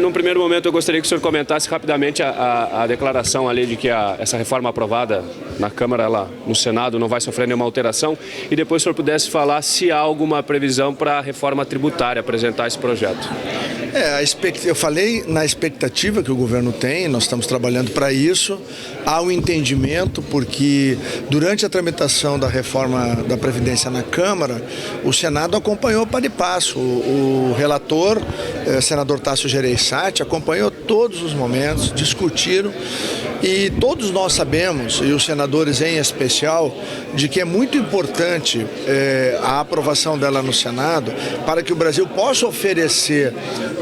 Num primeiro momento, eu gostaria que o senhor comentasse rapidamente a declaração ali de que essa reforma aprovada na Câmara, no Senado, não vai sofrer nenhuma alteração, e depois o senhor pudesse falar se há alguma previsão para a reforma tributária apresentar esse projeto. Eu falei na expectativa que o governo tem, nós estamos trabalhando para isso. Há um entendimento, porque durante a tramitação da reforma da Previdência na Câmara, o Senado acompanhou para e passo. O relator, senador Tasso Gereissati, acompanhou todos os momentos, discutiram, e todos nós sabemos, e os senadores em especial, de que é muito importante a aprovação dela no Senado para que o Brasil possa oferecer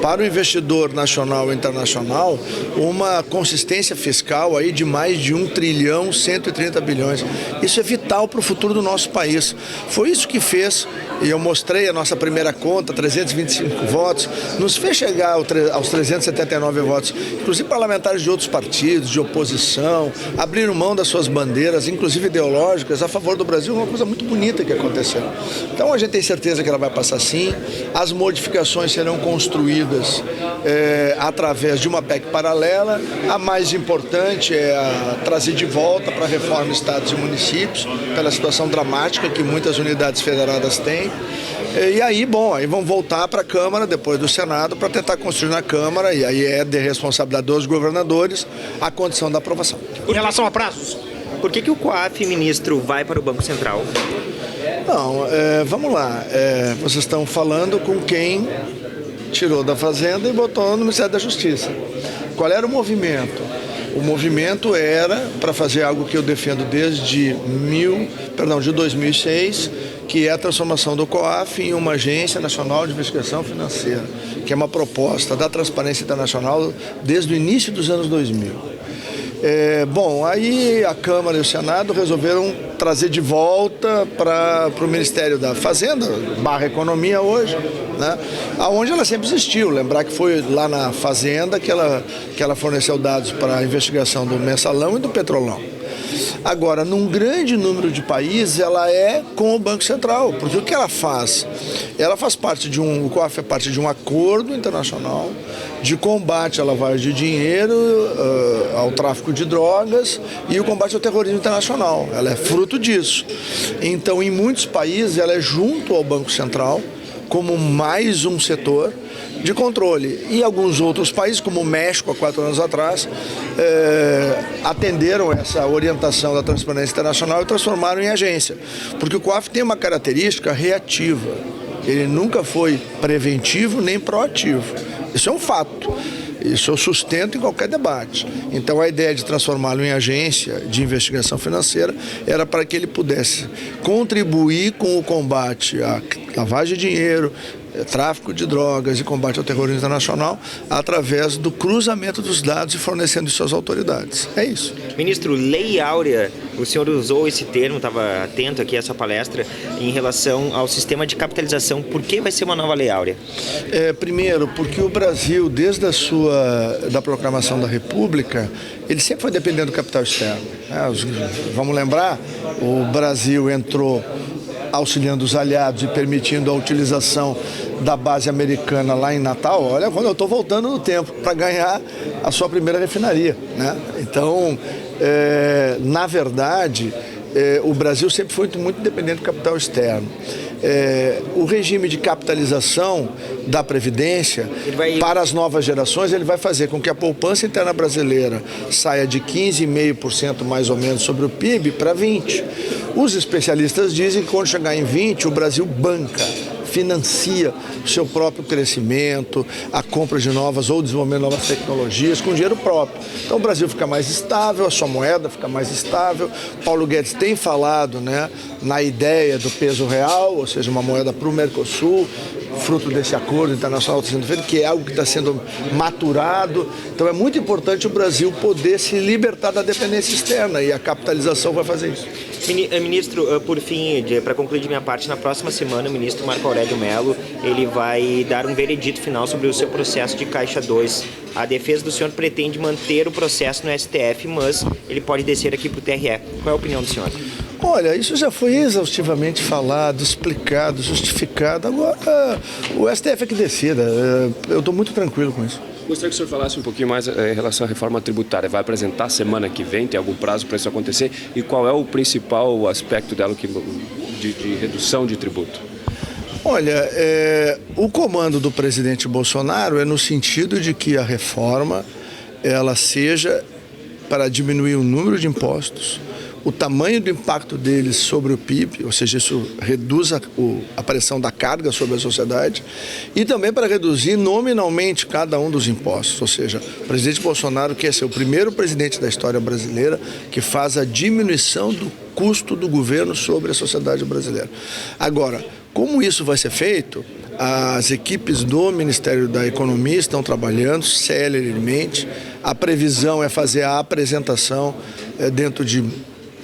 para o investidor nacional e internacional uma consistência fiscal aí de mais de 1,130 bilhões. Isso é vital para o futuro do nosso país. Foi isso que fez, e eu mostrei a nossa primeira conta, 325 votos, nos fez chegar aos 379 votos, inclusive parlamentares de outros partidos, de oposição, abriram mão das suas bandeiras, inclusive ideológicas, a favor do Brasil, uma coisa muito bonita que aconteceu. Então a gente tem certeza que ela vai passar sim, as modificações serão construídas através de uma PEC paralela. A mais importante é trazer de volta para a reforma estados e municípios, pela situação dramática que muitas unidades federadas têm. E aí, aí vão voltar para a Câmara, depois do Senado, para tentar construir na Câmara, e aí é de responsabilidade dos governadores a condição da aprovação. Em relação a prazos, por que o COAF, ministro, vai para o Banco Central? Não, vamos lá, vocês estão falando com quem tirou da Fazenda e botou no Ministério da Justiça. Qual era o movimento? O movimento era para fazer algo que eu defendo desde 2006, que é a transformação do COAF em uma Agência Nacional de Investigação Financeira, que é uma proposta da Transparência Internacional desde o início dos anos 2000. Aí a Câmara e o Senado resolveram trazer de volta para o Ministério da Fazenda, /Economia hoje, né? Onde ela sempre existiu. Lembrar que foi lá na Fazenda que ela forneceu dados para a investigação do Mensalão e do Petrolão. Agora, num grande número de países, ela é com o Banco Central, porque o que ela faz? Ela faz parte o COAF é parte de um acordo internacional de combate à lavagem de dinheiro, ao tráfico de drogas e o combate ao terrorismo internacional. Ela é fruto disso. Então, em muitos países, ela é junto ao Banco Central, como mais um setor de controle. E alguns outros países, como o México, há 4 anos atrás, atenderam essa orientação da Transparência Internacional e transformaram em agência. Porque o COAF tem uma característica reativa. Ele nunca foi preventivo nem proativo. Isso é um fato. Isso eu sustento em qualquer debate. Então a ideia de transformá-lo em agência de investigação financeira era para que ele pudesse contribuir com o combate à lavagem de dinheiro, tráfico de drogas e combate ao terrorismo internacional através do cruzamento dos dados e fornecendo isso às autoridades. É isso. Ministro, Lei Áurea, o senhor usou esse termo, estava atento aqui a essa palestra, em relação ao sistema de capitalização. Por que vai ser uma nova Lei Áurea? Primeiro, porque o Brasil, desde da proclamação da República, ele sempre foi dependendo do capital externo. Vamos lembrar, o Brasil entrou auxiliando os aliados e permitindo a utilização da base americana lá em Natal. Olha, quando eu estou voltando no tempo para ganhar a sua primeira refinaria, né? Então, na verdade, o Brasil sempre foi muito dependente do capital externo. O regime de capitalização da Previdência para as novas gerações, ele vai fazer com que a poupança interna brasileira saia de 15,5% mais ou menos sobre o PIB para 20%. Os especialistas dizem que quando chegar em 20%, o Brasil banca, financia o seu próprio crescimento, a compra de novas ou desenvolvimento de novas tecnologias com dinheiro próprio. Então o Brasil fica mais estável, a sua moeda fica mais estável. Paulo Guedes tem falado, né, na ideia do peso real, ou seja, uma moeda para o Mercosul, fruto desse acordo internacional que está sendo feito, que é algo que está sendo maturado. Então é muito importante o Brasil poder se libertar da dependência externa e a capitalização vai fazer isso. Ministro, por fim, para concluir de minha parte, na próxima semana o ministro Marco Aurélio Mello ele vai dar um veredito final sobre o seu processo de Caixa 2. A defesa do senhor pretende manter o processo no STF, mas ele pode descer aqui para o TRE. Qual é a opinião do senhor? Olha, isso já foi exaustivamente falado, explicado, justificado. Agora, o STF é que decida. Eu estou muito tranquilo com isso. Gostaria que o senhor falasse um pouquinho mais em relação à reforma tributária. Vai apresentar semana que vem? Tem algum prazo para isso acontecer? E qual é o principal aspecto dela de redução de tributo? Olha, o comando do presidente Bolsonaro é no sentido de que a reforma ela seja para diminuir o número de impostos, o tamanho do impacto deles sobre o PIB, ou seja, isso reduz a pressão da carga sobre a sociedade, e também para reduzir nominalmente cada um dos impostos, ou seja, o presidente Bolsonaro quer ser o primeiro presidente da história brasileira que faz a diminuição do custo do governo sobre a sociedade brasileira. Agora, como isso vai ser feito? As equipes do Ministério da Economia estão trabalhando celeremente. A previsão é fazer a apresentação dentro de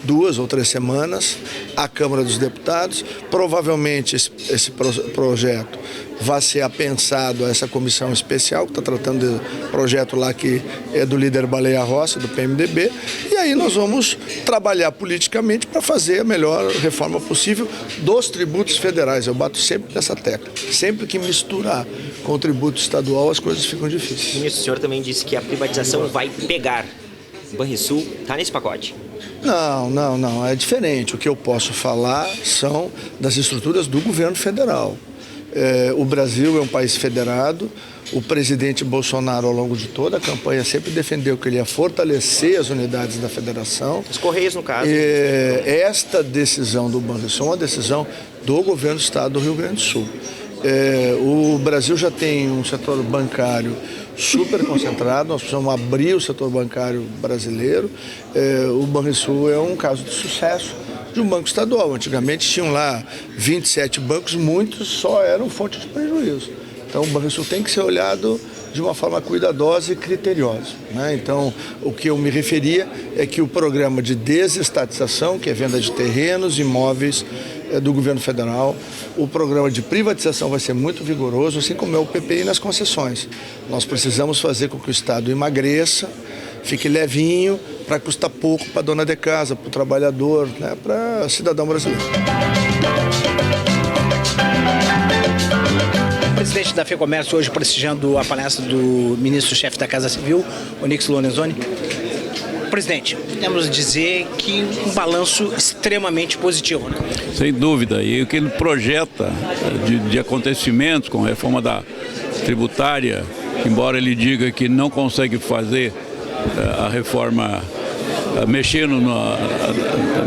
2 ou 3 semanas à Câmara dos Deputados. Provavelmente esse projeto vai ser apensado a essa comissão especial que está tratando do projeto lá que é do líder Baleia Rossi, do PMDB, e aí nós vamos trabalhar politicamente para fazer a melhor reforma possível dos tributos federais. Eu bato sempre nessa tecla. Sempre que misturar com o tributo estadual as coisas ficam difíceis. Ministro, o senhor também disse que a privatização vai pegar. Banrisul está nesse pacote? Não, é diferente. O que eu posso falar são das estruturas do governo federal. O Brasil é um país federado. O presidente Bolsonaro, ao longo de toda a campanha, sempre defendeu que ele ia fortalecer as unidades da federação. Os Correios, no caso. Esta decisão do Banrisul é uma decisão do governo do estado do Rio Grande do Sul. O Brasil já tem um setor bancário super concentrado, nós precisamos abrir o setor bancário brasileiro. O Banrisul é um caso de sucesso de um banco estadual. Antigamente tinham lá 27 bancos, muitos só eram fonte de prejuízo. Então o Banrisul tem que ser olhado de uma forma cuidadosa e criteriosa, né? Então, o que eu me referia é que o programa de desestatização, que é venda de terrenos, imóveis do governo federal, o programa de privatização vai ser muito vigoroso, assim como é o PPI nas concessões. Nós precisamos fazer com que o Estado emagreça, fique levinho, para custar pouco para a dona de casa, para o trabalhador, né, para o cidadão brasileiro. O presidente da FEComércio hoje prestigiando a palestra do ministro-chefe da Casa Civil, Onyx Lorenzoni. Presidente, podemos dizer que um balanço extremamente positivo, né? Sem dúvida, e o que ele projeta de acontecimentos com a reforma da tributária, embora ele diga que não consegue fazer a reforma mexendo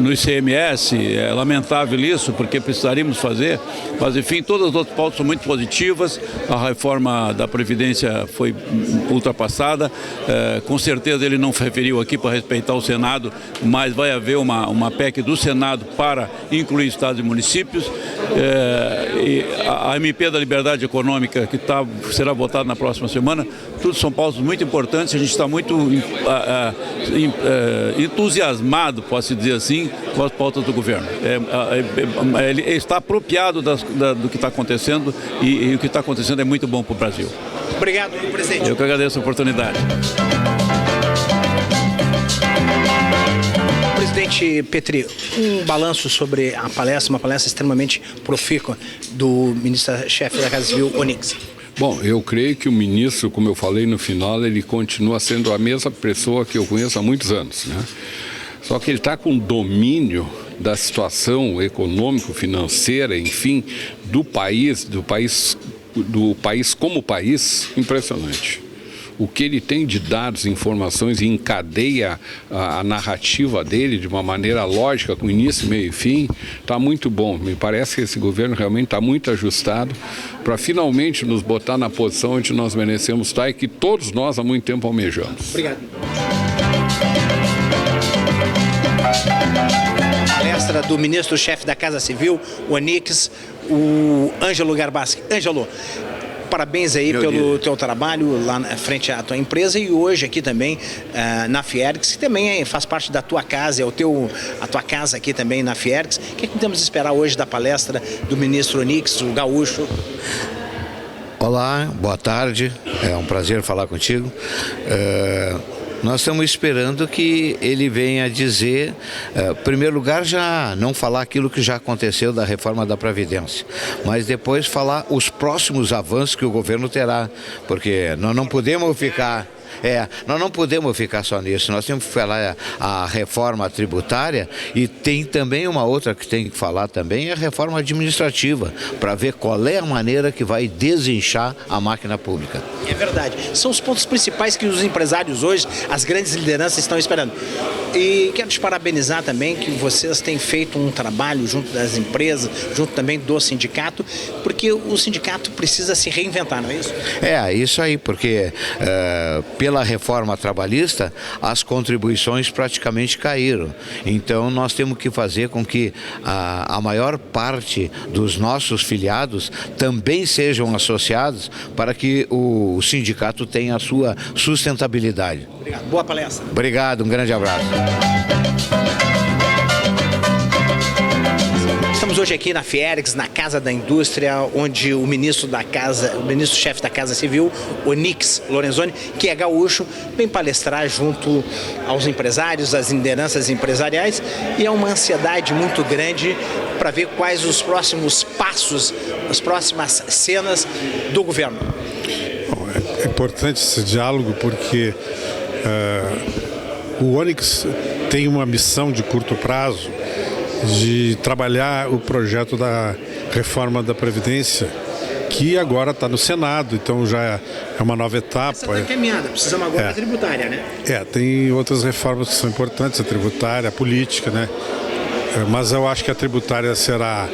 no ICMS, é lamentável isso, porque precisaríamos fazer, mas enfim, todas as outras pautas são muito positivas. A reforma da Previdência foi ultrapassada, com certeza ele não referiu aqui para respeitar o Senado, mas vai haver uma PEC do Senado para incluir estados e municípios. E a MP da Liberdade Econômica, que será votada na próxima semana, tudo são pautas muito importantes. A gente está muito entusiasmado, posso dizer assim, com as pautas do governo. Ele está apropriado do que está acontecendo e o que está acontecendo é muito bom para o Brasil. Obrigado, presidente. Eu que agradeço a oportunidade. Presidente Petri, um balanço sobre a palestra, uma palestra extremamente profícua do ministro-chefe da Casa Civil, Onyx. Bom, eu creio que o ministro, como eu falei no final, ele continua sendo a mesma pessoa que eu conheço há muitos anos, né? Só que ele está com domínio da situação econômico-financeira, enfim, do país como país, impressionante. O que ele tem de dados, informações e encadeia a narrativa dele de uma maneira lógica, com início, meio e fim, está muito bom. Me parece que esse governo realmente está muito ajustado para finalmente nos botar na posição onde nós merecemos estar e que todos nós há muito tempo almejamos. Obrigado. A palestra do ministro-chefe da Casa Civil, o Onyx, o Ângelo Garbaschi. Ângelo, parabéns aí pelo teu trabalho lá na frente à tua empresa e hoje aqui também na Fiergs, que também faz parte da tua casa, a tua casa aqui também na Fiergs. O que podemos esperar hoje da palestra do ministro Onyx, o gaúcho? Olá, boa tarde, é um prazer falar contigo. Nós estamos esperando que ele venha dizer, em primeiro lugar, já não falar aquilo que já aconteceu da reforma da Previdência, mas depois falar os próximos avanços que o governo terá, porque nós não podemos ficar... nós não podemos ficar só nisso, nós temos que falar a reforma tributária e tem também uma outra que tem que falar também, é a reforma administrativa, para ver qual é a maneira que vai desinchar a máquina pública. É verdade, são os pontos principais que os empresários hoje, as grandes lideranças estão esperando. E quero te parabenizar também que vocês têm feito um trabalho junto das empresas, junto também do sindicato, porque o sindicato precisa se reinventar, não é isso? Isso aí, porque pela reforma trabalhista, as contribuições praticamente caíram. Então, nós temos que fazer com que a maior parte dos nossos filiados também sejam associados para que o sindicato tenha a sua sustentabilidade. Obrigado. Boa palestra. Obrigado, um grande abraço. Estamos hoje aqui na Fiergs, na Casa da Indústria, onde o ministro-chefe da Casa Civil, Onyx Lorenzoni, que é gaúcho, vem palestrar junto aos empresários, às lideranças empresariais, e é uma ansiedade muito grande para ver quais os próximos passos, as próximas cenas do governo. Bom, é importante esse diálogo porque o Onyx tem uma missão de curto prazo de trabalhar o projeto da reforma da Previdência, que agora está no Senado, então já é uma nova etapa. Essa está encaminhada, precisamos agora da tributária, né? Tem outras reformas que são importantes, a tributária, a política, né? Mas eu acho que a tributária será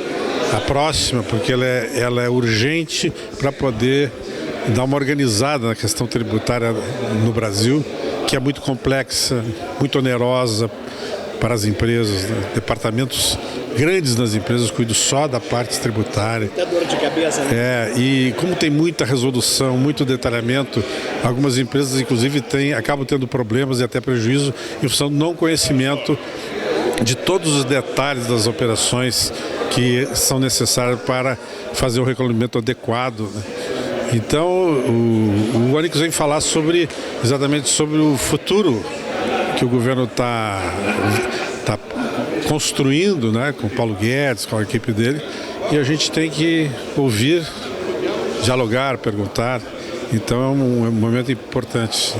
a próxima, porque ela é urgente para poder dar uma organizada na questão tributária no Brasil, que é muito complexa, muito onerosa para as empresas, né? Departamentos grandes nas empresas cuidam só da parte tributária. Dá dor de cabeça, né? E como tem muita resolução, muito detalhamento, algumas empresas inclusive acabam tendo problemas e até prejuízo em função do não conhecimento de todos os detalhes das operações que são necessárias para fazer o recolhimento adequado, né? Então, o Onyx vem falar exatamente sobre o futuro que o governo está construindo, né, com o Paulo Guedes, com a equipe dele, e a gente tem que ouvir, dialogar, perguntar. Então é um momento importante.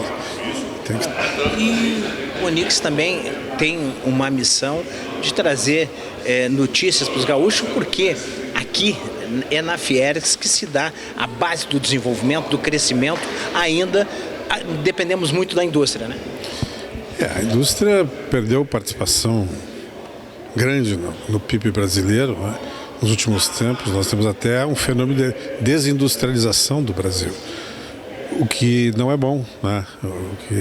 E o Onyx também tem uma missão de trazer notícias para os gaúchos, porque aqui é na Fiergs que se dá a base do desenvolvimento, do crescimento. Ainda dependemos muito da indústria, né? A indústria perdeu participação grande no PIB brasileiro, né? Nos últimos tempos. Nós temos até um fenômeno de desindustrialização do Brasil, o que não é bom, né? O que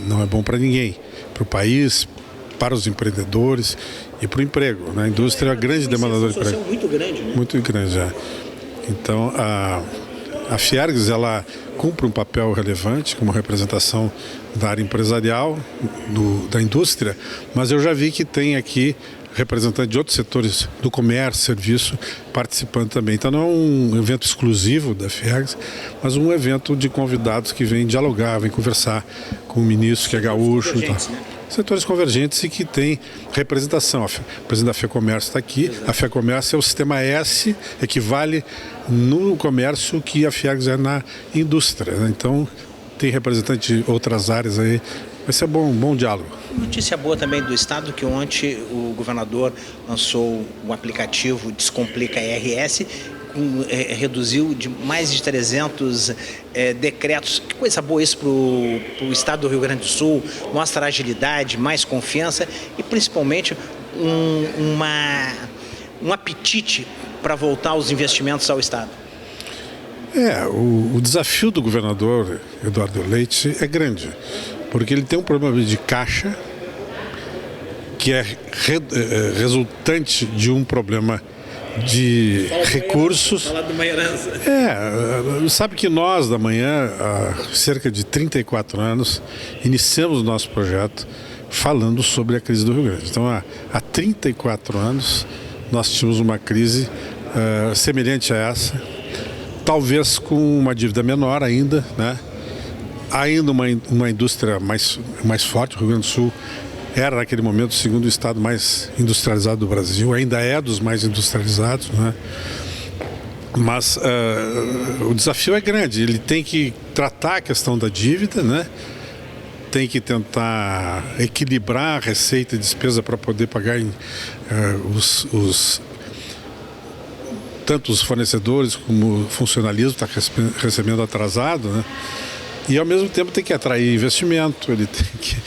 não é bom para ninguém, para o país, para os empreendedores e para o emprego, né? A indústria é a grande demandadora de emprego. Muito grande, né? Muito grande, já. Então, a Fiergs, ela cumpre um papel relevante como representação da área empresarial, da indústria, mas eu já vi que tem aqui representantes de outros setores do comércio, serviço, participando também. Então não é um evento exclusivo da Fiergs, mas um evento de convidados que vêm dialogar, vêm conversar com o ministro, que é gaúcho. Setores convergentes e que tem representação. O presidente da FEComércio está aqui. A FEComércio é o sistema S, equivale no comércio que a Fiergs é na indústria, né? Então tem representante de outras áreas aí. Vai ser bom diálogo. Notícia boa também do Estado, que ontem o governador lançou o aplicativo Descomplica RS, reduziu de mais de 300 decretos. Que coisa boa isso para o Estado do Rio Grande do Sul, mostra agilidade, mais confiança e principalmente um apetite para voltar os investimentos ao Estado. O desafio do governador Eduardo Leite é grande, porque ele tem um problema de caixa que é resultante de um problema de recursos. Sabe que nós, da Manhã, há cerca de 34 anos, iniciamos o nosso projeto falando sobre a crise do Rio Grande. Então, há 34 anos, nós tínhamos uma crise semelhante a essa, talvez com uma dívida menor ainda, né? ainda uma indústria mais forte. O Rio Grande do Sul era, naquele momento, o segundo estado mais industrializado do Brasil, ainda é dos mais industrializados, né? Mas o desafio é grande, ele tem que tratar a questão da dívida, né? Tem que tentar equilibrar a receita e despesa para poder pagar tanto os fornecedores como o funcionalismo está recebendo atrasado, né? E ao mesmo tempo tem que atrair investimento, ele tem que,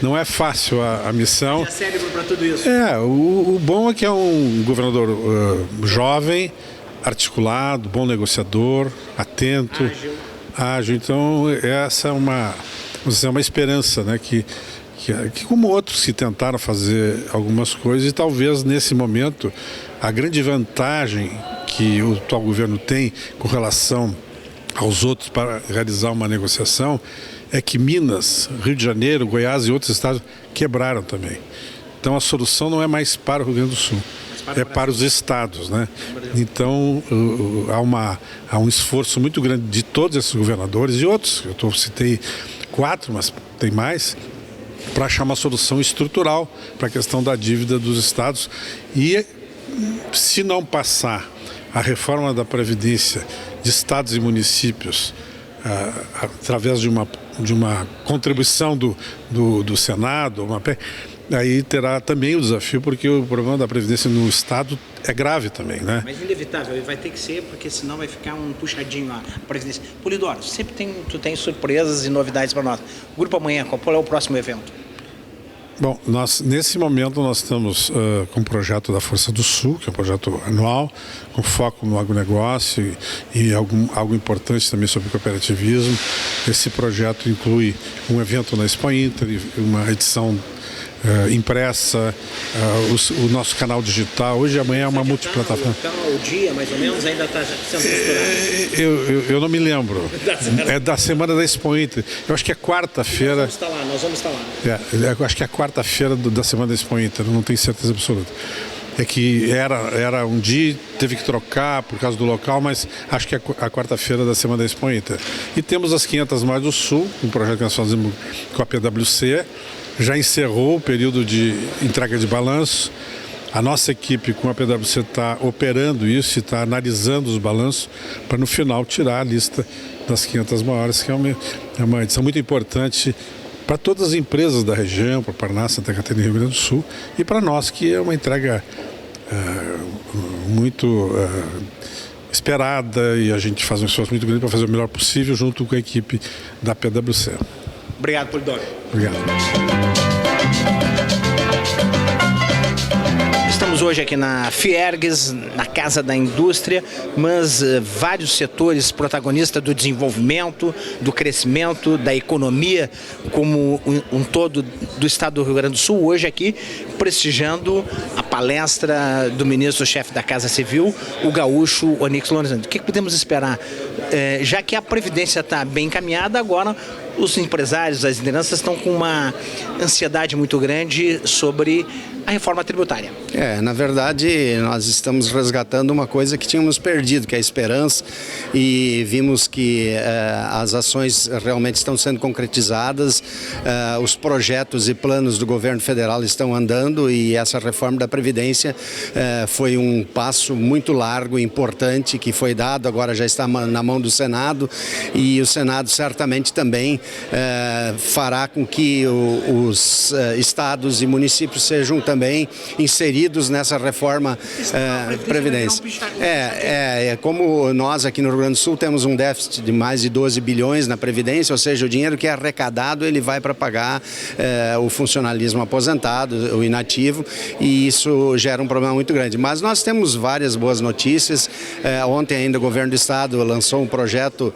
não é fácil a missão. É cérebro para tudo isso. O bom é que é um governador jovem, articulado, bom negociador, atento, ágil. Então essa é uma esperança, né, que como outros que tentaram fazer algumas coisas, e talvez nesse momento a grande vantagem que o atual governo tem com relação aos outros para realizar uma negociação é que Minas, Rio de Janeiro, Goiás e outros estados quebraram também. Então a solução não é mais para o Rio Grande do Sul, é para os estados, né? Então há um esforço muito grande de todos esses governadores e outros, eu citei 4, mas tem mais, para achar uma solução estrutural para a questão da dívida dos estados. E se não passar a reforma da Previdência de estados e municípios através de uma contribuição do Senado, aí terá também o desafio, porque o problema da Previdência no estado é grave também, né? Mas inevitável, vai ter que ser, porque senão vai ficar um puxadinho a Previdência. Polidoro, sempre tu tem surpresas e novidades para nós. O Grupo Amanhã, qual é o próximo evento? Bom, nesse momento nós estamos com o projeto da Força do Sul, que é um projeto anual, com foco no agronegócio e algo importante também sobre cooperativismo. Esse projeto inclui um evento na Expo Inter, uma edição impressa, o nosso canal digital. Hoje e amanhã é uma multiplataforma. O dia, mais ou menos, ainda está sendo costurado? Eu não me lembro. É da semana da Expo Inter. Eu acho que é quarta-feira. Nós vamos estar lá. Eu acho que é a quarta-feira da semana da Expo Inter, não tenho certeza absoluta. É que era um dia, teve que trocar por causa do local, mas acho que é a quarta-feira da semana da Expo Inter. E temos as 500 Milhas do Sul, um projeto que nós fazemos com a PwC. Já encerrou o período de entrega de balanço. A nossa equipe com a PwC está operando isso e está analisando os balanços para no final tirar a lista das 500 maiores, que é uma edição muito importante para todas as empresas da região, para Paraná, Santa Catarina e Rio Grande do Sul, e para nós, que é uma entrega muito esperada, e a gente faz um esforço muito grande para fazer o melhor possível junto com a equipe da PwC. Obrigado, Polidoro. Obrigado. Estamos hoje aqui na Fiergues, na Casa da Indústria, mas vários setores protagonistas do desenvolvimento, do crescimento, da economia como um todo do estado do Rio Grande do Sul, hoje aqui prestigiando a palestra do ministro-chefe da Casa Civil, o gaúcho Onyx Lorenzoni. O que podemos esperar? Já que a Previdência está bem encaminhada, agora os empresários, as lideranças estão com uma ansiedade muito grande sobre a reforma tributária. Na verdade, nós estamos resgatando uma coisa que tínhamos perdido, que é a esperança, e vimos que as ações realmente estão sendo concretizadas, os projetos e planos do governo federal estão andando, e essa reforma da Previdência foi um passo muito largo e importante que foi dado, agora já está na mão do Senado, e o Senado certamente também fará com que os estados e municípios sejam também inseridos nessa reforma Previdência. Como nós aqui no Rio Grande do Sul temos um déficit de mais de 12 bilhões na Previdência, ou seja, o dinheiro que é arrecadado ele vai para pagar o funcionalismo aposentado, o inativo, e isso gera um problema muito grande. Mas nós temos várias boas notícias. Ontem ainda o governo do estado lançou um projeto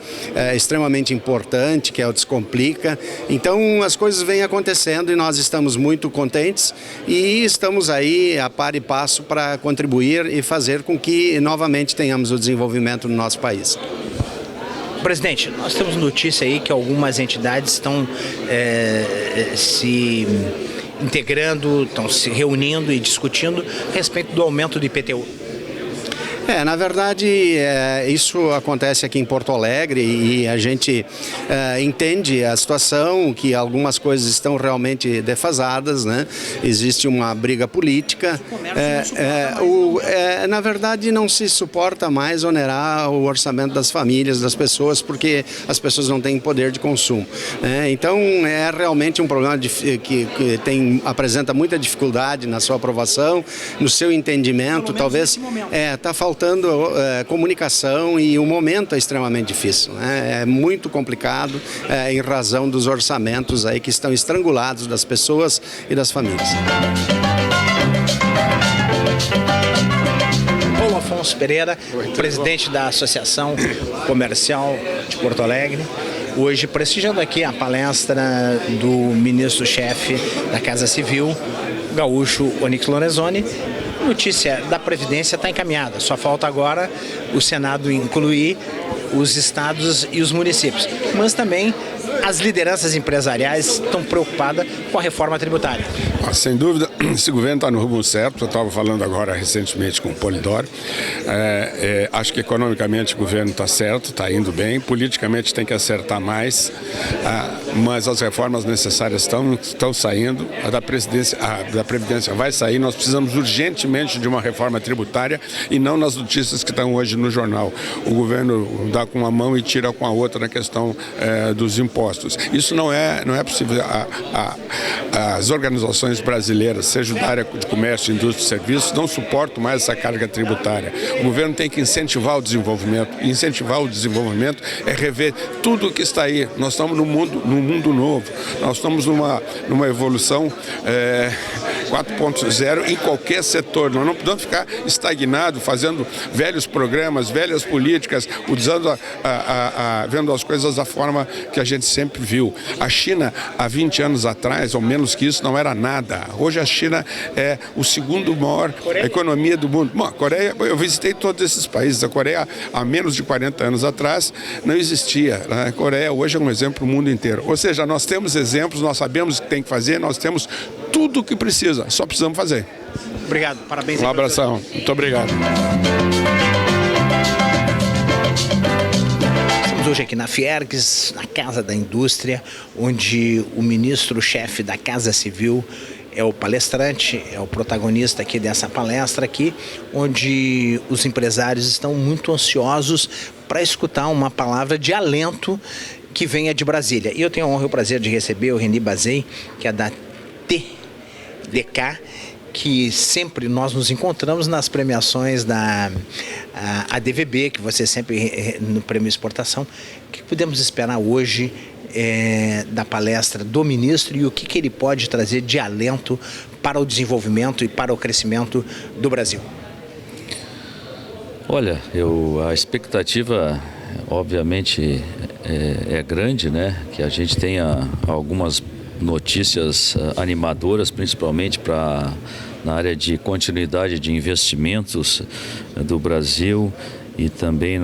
extremamente importante, que é o Descomplica. Então as coisas vêm acontecendo e nós estamos muito contentes e estamos aí a par e passo para contribuir e fazer com que novamente tenhamos o desenvolvimento no nosso país. Presidente, nós temos notícia aí que algumas entidades estão se integrando, estão se reunindo e discutindo a respeito do aumento do IPTU. Na verdade, isso acontece aqui em Porto Alegre e a gente entende a situação, que algumas coisas estão realmente defasadas, né? Existe uma briga política. Na verdade, não se suporta mais onerar o orçamento das famílias, das pessoas, porque as pessoas não têm poder de consumo. Então, é realmente um problema que apresenta muita dificuldade na sua aprovação, no seu entendimento. Talvez está faltando comunicação e o momento é extremamente difícil, né? É muito complicado em razão dos orçamentos aí que estão estrangulados das pessoas e das famílias. Paulo Afonso Pereira, presidente da Associação Comercial de Porto Alegre, hoje prestigiando aqui a palestra do ministro-chefe da Casa Civil, gaúcho Onyx Lorenzoni. A notícia da Previdência está encaminhada, só falta agora o Senado incluir os estados e os municípios, mas também as lideranças empresariais estão preocupadas com a reforma tributária. Sem dúvida, esse governo está no rumo certo. Eu estava falando agora recentemente com o Polidoro. Acho que economicamente o governo está certo, está indo bem. Politicamente tem que acertar mais, mas as reformas necessárias estão saindo. A da Previdência vai sair. Nós precisamos urgentemente de uma reforma tributária e não nas notícias que estão hoje no jornal. O governo dá com uma mão e tira com a outra na questão dos impostos. Isso não é possível. As organizações brasileiras, seja da área de comércio, indústria e serviços, não suportam mais essa carga tributária. O governo tem que incentivar o desenvolvimento. E incentivar o desenvolvimento é rever tudo o que está aí. Nós estamos num mundo novo. Nós estamos numa evolução 4.0 em qualquer setor. Nós não podemos ficar estagnados, fazendo velhos programas, velhas políticas, vendo as coisas da forma que a gente sempre viu. A China, há 20 anos atrás, ou menos que isso, não era nada. Hoje a China é o segundo maior economia do mundo. Bom, a Coreia, eu visitei todos esses países. A Coreia, há menos de 40 anos atrás, não existia. A Coreia hoje é um exemplo para o mundo inteiro. Ou seja, nós temos exemplos, nós sabemos o que tem que fazer, nós temos tudo o que precisa, só precisamos fazer. Obrigado, parabéns. Um abração, muito obrigado. Hoje aqui na Fiergs, na Casa da Indústria, onde o ministro-chefe da Casa Civil é o palestrante, é o protagonista aqui dessa palestra aqui, onde os empresários estão muito ansiosos para escutar uma palavra de alento que venha de Brasília. E eu tenho a honra e o prazer de receber o Reni Bazei, que é da TDK, que sempre nós nos encontramos nas premiações da ADVB, que você sempre no Prêmio Exportação. O que podemos esperar hoje da palestra do ministro e o que ele pode trazer de alento para o desenvolvimento e para o crescimento do Brasil? Olha, a expectativa obviamente é grande, né? Que a gente tenha algumas notícias animadoras, principalmente na área de continuidade de investimentos do Brasil e também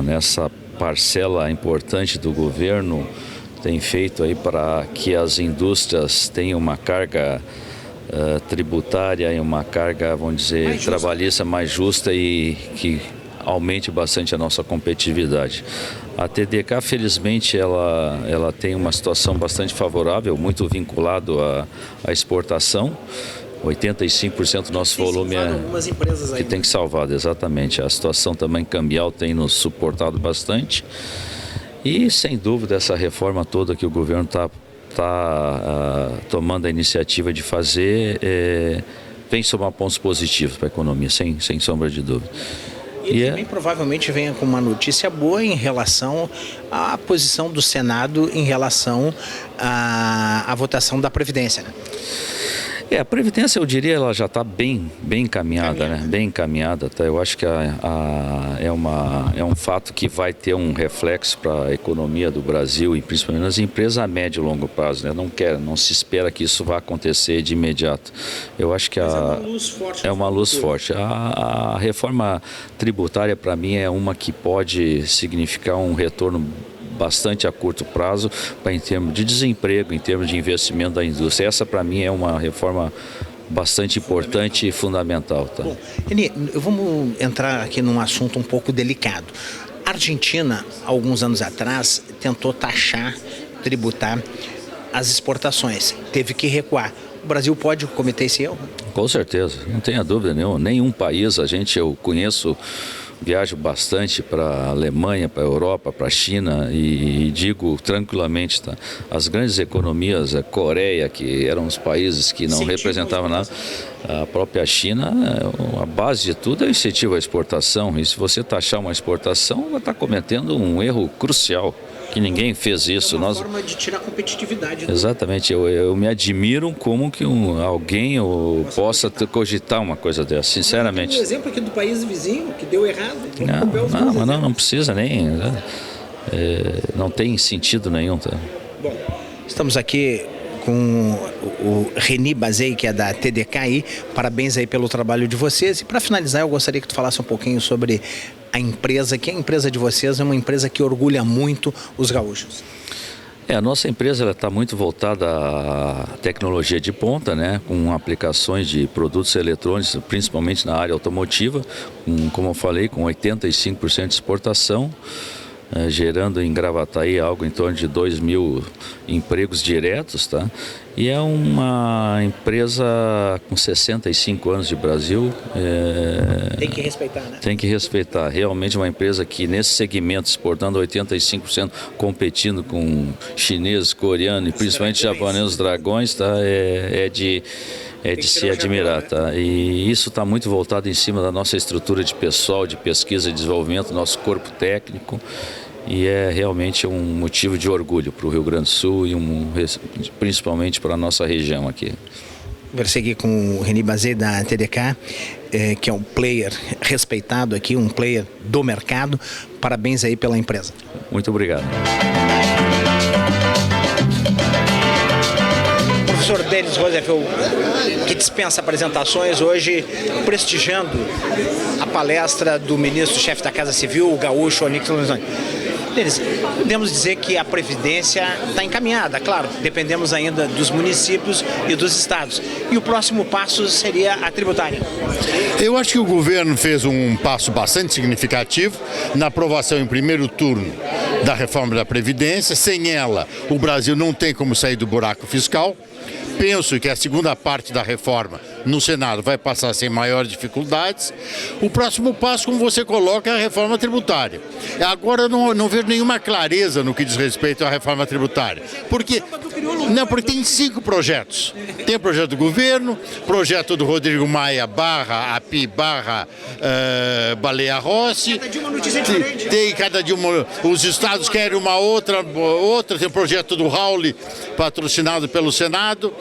nessa parcela importante do governo tem feito aí para que as indústrias tenham uma carga tributária e uma carga, vamos dizer, trabalhista mais justa e que aumente bastante a nossa competitividade. A TDK, felizmente, ela tem uma situação bastante favorável, muito vinculado à exportação. 85% do nosso volume que tem que salvar, exatamente. A situação também cambial tem nos suportado bastante. E, sem dúvida, essa reforma toda que o governo está tomando a iniciativa de fazer vem somar pontos positivos para a economia, sem sombra de dúvida. E também provavelmente venha com uma notícia boa em relação à posição do Senado em relação à votação da Previdência, né? A Previdência, eu diria, ela já está bem encaminhada, né? Bem encaminhada. Tá? Eu acho que é um fato que vai ter um reflexo para a economia do Brasil e principalmente nas empresas a médio e longo prazo, né? Não se espera que isso vá acontecer de imediato. Eu acho que é uma luz forte. A reforma tributária, para mim, é uma que pode significar um retorno bastante a curto prazo em termos de desemprego, em termos de investimento da indústria. Essa, para mim, é uma reforma bastante importante e fundamental. Tá? Bom, Eni, vamos entrar aqui num assunto um pouco delicado. A Argentina, alguns anos atrás, tentou taxar, tributar as exportações. Teve que recuar. O Brasil pode cometer esse erro? Com certeza, não tenha dúvida nenhuma. Nenhum país, eu conheço, viajo bastante para a Alemanha, para a Europa, para a China e digo tranquilamente, tá? As grandes economias, a Coreia, que eram os países que não representavam nada, a própria China, a base de tudo é o incentivo à exportação. E se você taxar uma exportação, vai estar cometendo um erro crucial. Que ninguém fez isso. É uma forma de tirar competitividade. Exatamente. Eu me admiro como que alguém possa cogitar uma coisa dessa, sinceramente. Tem um exemplo aqui do país vizinho que deu errado. Não precisa nem. Não tem sentido nenhum. Tá? Bom, estamos aqui com o Reni Bazei, que é da TDK aí. Parabéns aí pelo trabalho de vocês. E para finalizar, eu gostaria que tu falasse um pouquinho sobre a empresa, que a empresa de vocês é uma empresa que orgulha muito os gaúchos. A nossa empresa está muito voltada à tecnologia de ponta, né, com aplicações de produtos eletrônicos, principalmente na área automotiva, como eu falei, com 85% de exportação, gerando em Gravataí algo em torno de 2.000 empregos diretos, tá? E é uma empresa com 65 anos de Brasil. Tem que respeitar, né? Tem que respeitar. Realmente uma empresa que nesse segmento, exportando 85%, competindo com chineses, coreanos e principalmente japoneses, dragões, tá? É de se admirar, tá? E isso está muito voltado em cima da nossa estrutura de pessoal, de pesquisa e desenvolvimento, nosso corpo técnico. E é realmente um motivo de orgulho para o Rio Grande do Sul e principalmente para a nossa região aqui. Conversei aqui com o Reni Bazei da TDK, que é um player respeitado aqui, um player do mercado. Parabéns aí pela empresa. Muito obrigado. Professor Denis Roosevelt, que dispensa apresentações, hoje prestigiando a palestra do ministro-chefe da Casa Civil, o gaúcho Onyx Lorenzoni. Denis, podemos dizer que a Previdência está encaminhada, claro, dependemos ainda dos municípios e dos estados. E o próximo passo seria a tributária. Eu acho que o governo fez um passo bastante significativo na aprovação em primeiro turno da reforma da Previdência. Sem ela, o Brasil não tem como sair do buraco fiscal. Penso que a segunda parte da reforma no Senado vai passar sem maiores dificuldades. O próximo passo, como você coloca, é a reforma tributária. Agora eu não vejo nenhuma clareza no que diz respeito à reforma tributária. Porque tem 5 projetos. Tem o projeto do governo, projeto do Rodrigo Maia / API / Baleia Rossi. Tem cada dia os estados querem uma outra, tem o projeto do Raul, patrocinado pelo Senado.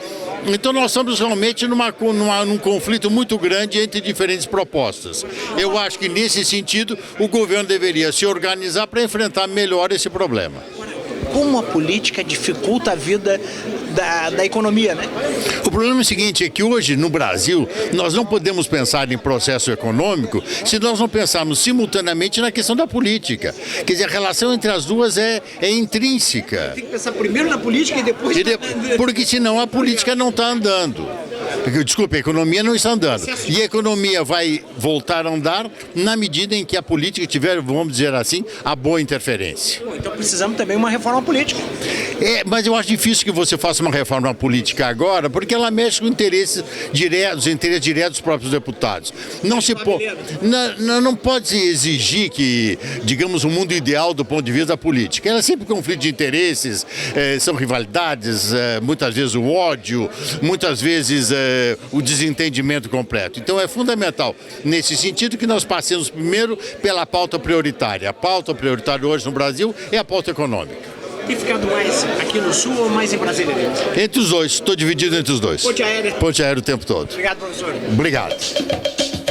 Então nós estamos realmente num conflito muito grande entre diferentes propostas. Eu acho que nesse sentido o governo deveria se organizar para enfrentar melhor esse problema. Como a política dificulta a vida da economia, né? O problema é o seguinte, é que hoje no Brasil nós não podemos pensar em processo econômico se nós não pensarmos simultaneamente na questão da política. Quer dizer, a relação entre as duas é intrínseca. Tem que pensar primeiro na política e depois... Porque senão a política não está andando. Desculpe, a economia não está andando. E a economia vai voltar a andar na medida em que a política tiver, vamos dizer assim, a boa interferência. Bom, então precisamos também de uma reforma política. Mas eu acho difícil que você faça uma reforma política agora, porque ela mexe com interesses diretos dos próprios deputados. Não pode exigir que, digamos, um mundo ideal do ponto de vista da política. Ela é sempre conflito de interesses, são rivalidades, muitas vezes o ódio, muitas vezes o desentendimento completo. Então é fundamental, nesse sentido, que nós passemos primeiro pela pauta prioritária. A pauta prioritária hoje no Brasil é a pauta econômica. Tem ficado mais aqui no Sul ou mais em Brasília? Entre os dois, estou dividido entre os dois. Ponte aérea? Ponte aérea o tempo todo. Obrigado, professor. Obrigado.